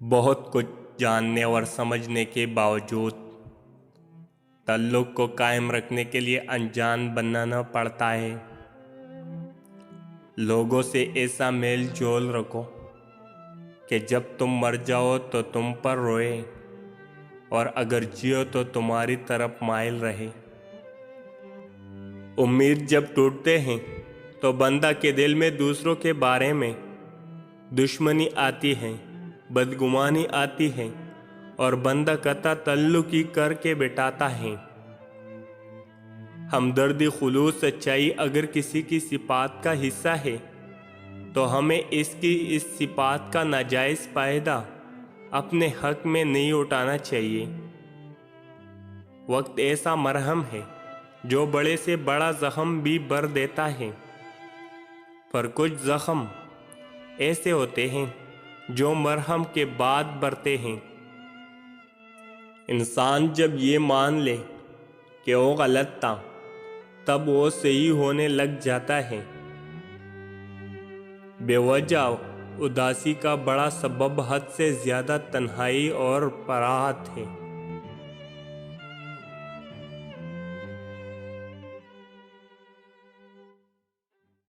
बहुत कुछ जानने और समझने के बावजूद ताल्लुक़ को कायम रखने के लिए अनजान बनना पड़ता है। लोगों से ऐसा मेल जोल रखो कि जब तुम मर जाओ तो तुम पर रोए और अगर जियो तो तुम्हारी तरफ माइल रहे। उम्मीद जब टूटते हैं तो बंदा के दिल में दूसरों के बारे में दुश्मनी आती है, बदगुमानी आती है और बंदा कता तल्लुकी करके बिठाता है। हमदर्दी, खुलूस, सच्चाई अगर किसी की सिफात का हिस्सा है तो हमें इसकी इस सिफात का नाजायज़ फ़ायदा अपने हक में नहीं उठाना चाहिए। वक्त ऐसा मरहम है जो बड़े से बड़ा ज़ख्म भी भर देता है, पर कुछ ज़ख्म ऐसे होते हैं जो मरहम के बाद भरते हैं। इंसान जब ये मान ले कि वो गलत था तब वो सही होने लग जाता है। बेवजह उदासी का बड़ा सबब हद से ज़्यादा तन्हाई और पराहत है।